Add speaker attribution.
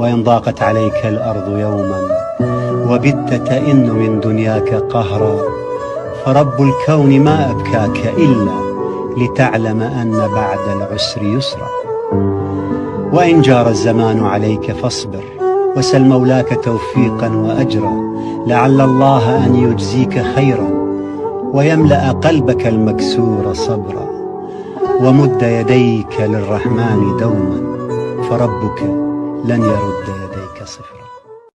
Speaker 1: وإن ضاقت عليك الأرض يوما وبت تئن من دنياك قهرا، فرب الكون ما أبكاك إلا لتعلم أن بعد العسر يسرا. وإن جار الزمان عليك فاصبر وسل مولاك توفيقا وأجرا، لعل الله أن يجزيك خيرا ويملأ قلبك المكسور صبرا. ومد يديك للرحمن دوما، فربك لن يرد يديك صفرا.